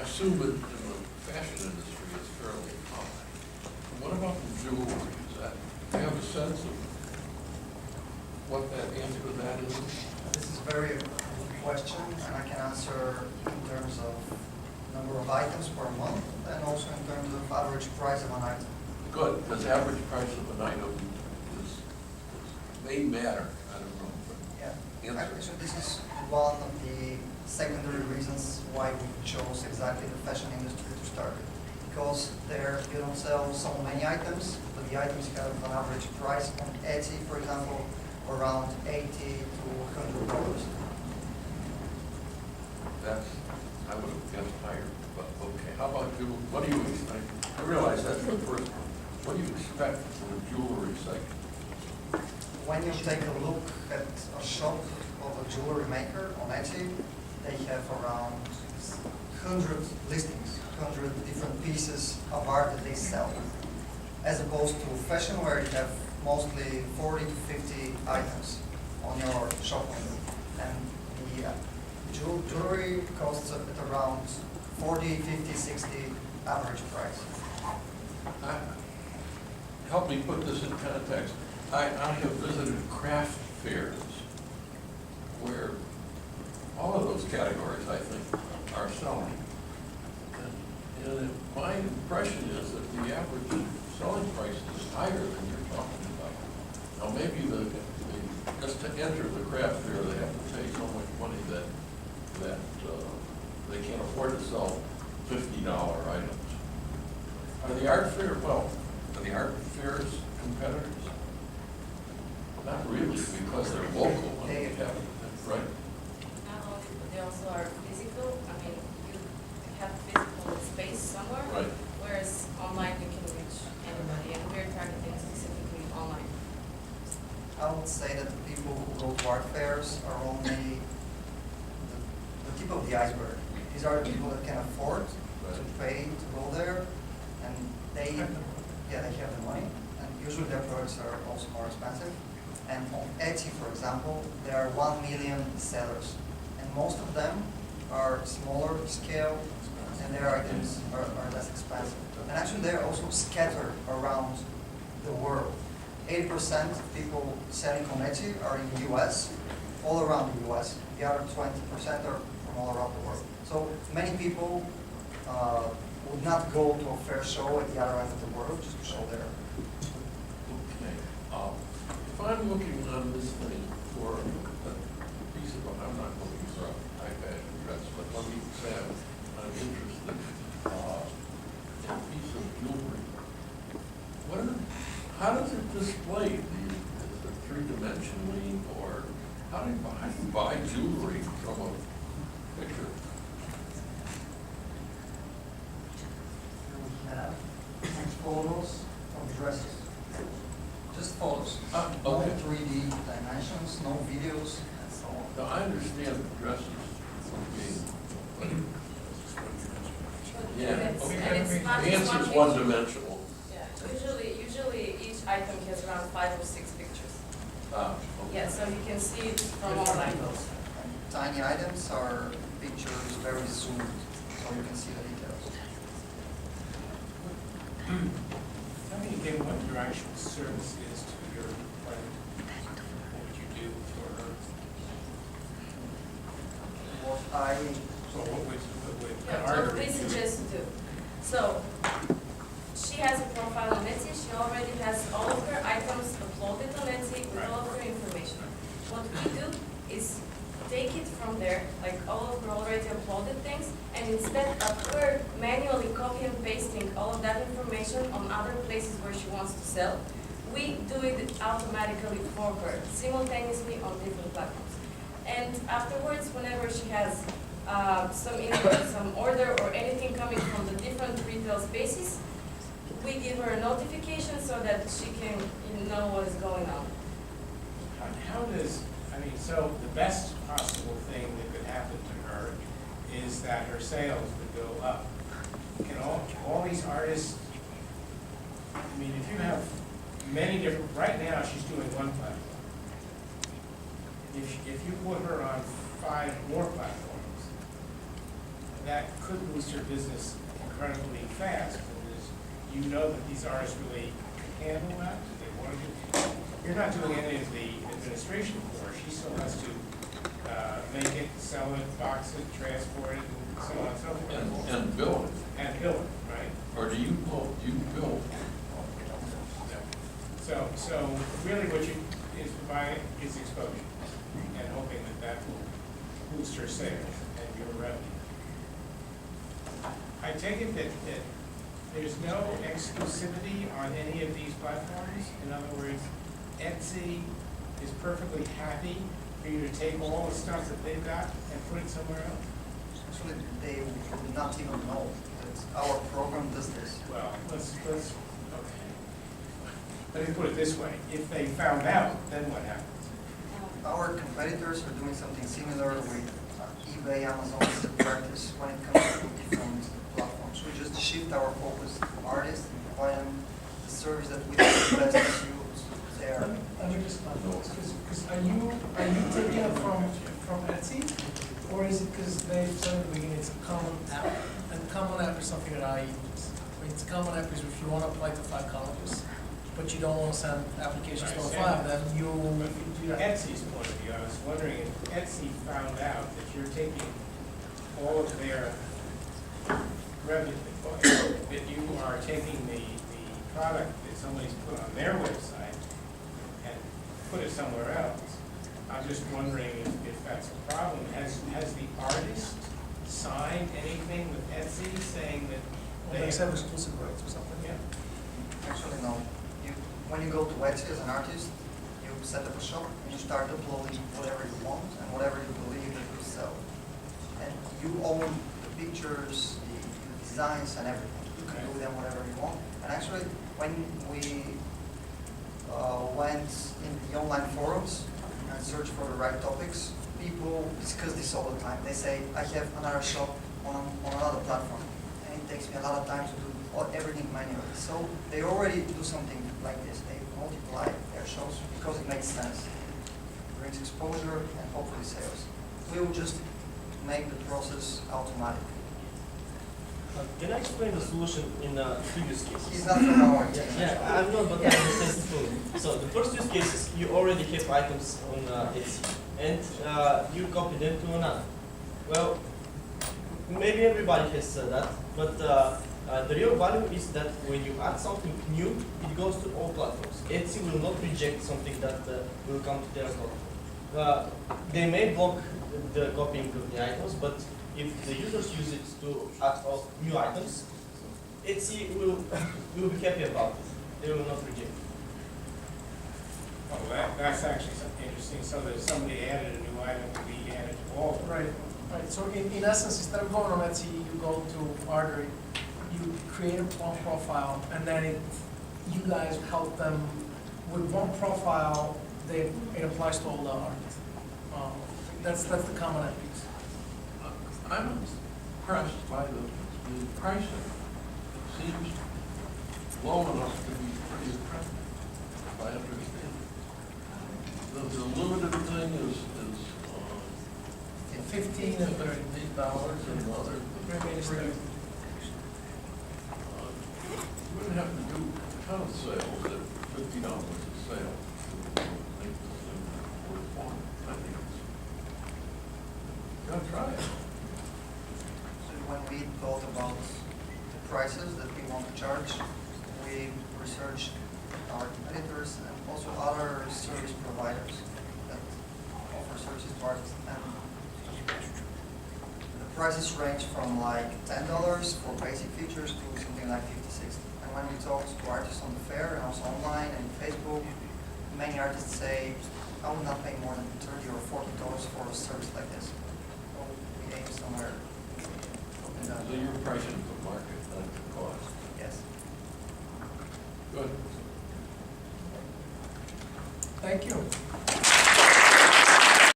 assume that in the fashion industry it's fairly common. What about the jewelry? Is that, do you have a sense of what that answer to that is? This is a very good question, and I can answer in terms of number of items per month, and also in terms of average price of an item. Good, because average price of an item may matter. I don't know. Yeah. Answer. So this is one of the secondary reasons why we chose exactly the fashion industry to start with. Because there you don't sell so many items, but the items have an average price on Etsy, for example, around $80 to $100. That's, I would have guessed higher, but okay. How about you? What do you expect? I realize that's the first one. What do you expect from the jewelry segment? When you take a look at a shop of a jewelry maker on Etsy, they have around 100 listings, 100 different pieces of art that they sell, as opposed to fashion where you have mostly 40 to 50 items on your shop window. And the jewelry costs at around 40, 50, 60 average price. Help me put this in context. I have visited craft fairs where all of those categories, I think, are selling. And my impression is that the average selling price is higher than you're talking about. Now, maybe just to enter the craft fair, they have to pay so much money that they can't afford to sell $50 items. Are the art fairs competitors? Not really, because they're local and they have, right? Not only, but they also are physical. I mean, you have physical space somewhere, Right. whereas online you can reach anybody, and we're targeting specifically online. I would say that the people who go to art fairs are only the tip of the iceberg. These are the people that can afford to pay to go there, and they have the money, and usually their products are also more expensive. And on Etsy, for example, there are 1 million sellers, and most of them are smaller scale, and their items are less expensive. And actually, they're also scattered around the world. 80% of people selling on Etsy are in the US, all around the US. The other 20% are from all around the world. So many people would not go to a fair show at the other end of the world just to show their. Okay. If I'm looking on this thing for a piece of, I'm not looking for a high fashion dress, but let me say I'm interested in a piece of jewelry. How does it display? Is it three-dimensionally, or how do you buy jewelry from a picture? You have photos of dresses. Just photos. No Okay. 3D dimensions, no videos, and so on. Now, I understand the dresses being, yeah, And okay. it's not The just answer's one one-dimensional. Yeah, usually each item has around 5 or 6 pictures. Okay. Yeah, so you can see it from all angles. And tiny items are pictures very zoomed, so you can see the details. Tell me again what your actual service is to your client. What would you do for her? So what would Yeah, ARTery what we do? suggest to do. So, she has a profile on Etsy, she already has all of her items uploaded on Etsy with all of her information. What we do is take it from there, like all of her already uploaded things, and instead of her manually copy and pasting all of that information on other places where she wants to sell, we do it automatically for her, simultaneously on different platforms. And afterwards, whenever she has some order or anything coming from the different retail spaces, we give her a notification so that she can know what is going on. How does, so the best possible thing that could happen to her is that her sales would go up. Can all these artists, if you have many different, right now she's doing one platform. If you put her on 5 more platforms, that could boost your business incredibly fast, because you know that these artists really can handle that, that they want to do. You're not doing any of the administration for her. She still has to make it, sell it, box it, transport it, and so on and so forth. And bill it, And bill it, right? or do you bill? So really what you is providing is exposure, and hoping that that will boost your sales and your revenue. I take it that there's no exclusivity on any of these platforms. In other words, Etsy is perfectly happy for you to take all the stuff that they've got and put it somewhere else. Actually, they would not even know that our program does this. Well, let's, okay. Let me put it this way, if they found out, then what happens? Our competitors are doing something similar with eBay, Amazon's practice when it comes to different platforms. We just shift our focus to artists and provide them the service that we think best suits their. Let me just, because are you taking it from Etsy? Or is it because they've said at the beginning it's a common app? And common app is something that I use. I mean, it's a common app is if you want to apply to 5 colleges, but you don't want to send applications to all 5, then you do that. Etsy's point of view, I was wondering if Etsy found out that you're taking all of their revenue, that you are taking the product that somebody's put on their website and put it somewhere else. I'm just wondering if that's a problem. Has the artist signed anything with Etsy saying that Or they have exclusive rights or something? Yeah. Actually, no. When you go to Etsy as an artist, you set up a shop and you start uploading whatever you want and whatever you believe that you sell. And you own the pictures, the designs, and everything. You can do with them whatever you want. And actually, when we went in the online forums and searched for the right topics, people discuss this all the time. They say, I have another shop on another platform, and it takes me a lot of time to do everything manually. So they already do something like this. They multiply their shows because it makes sense. It brings exposure and hopefully sales. We will just make the process automatic. Can I explain the solution in two use cases? It's not from our team. Yeah, I'm not, but I understand it fully. So the first use case is you already have items on Etsy, and you copy them to another. Well, maybe everybody has that, but the real value is that when you add something new, it goes to all platforms. Etsy will not reject something that will come to their platform. They may block the copying of the items, but if the users use it to add new items, Etsy will be happy about it. They will not reject it. Oh, that's actually something interesting. So that if somebody added a new item, it will be added to all of them. Right, right. So in essence, instead of going on Etsy, you go to ARTery, you create one profile, and then you guys help them with one profile. It applies to all the art. That's the common app piece. I'm impressed by the pricing. It seems low enough to be pretty attractive, if I understand it. The limited thing is $15 and $30 and other. $3. You wouldn't have to do a ton of sales at $50 a sale to make this thing worthwhile. I think it's, gotta try it. So when we thought about the prices that we want to charge, we researched our competitors and also other service providers that offer services to artists. And the prices range from like $10 for basic features to something like $50, $60. And when we talked to artists on the fair and also online and Facebook, many artists say, I would not pay more than $30 or $40 for a service like this. So we aim somewhere in that. So you're pricing the market, not the cost. Yes. Good. Thank you.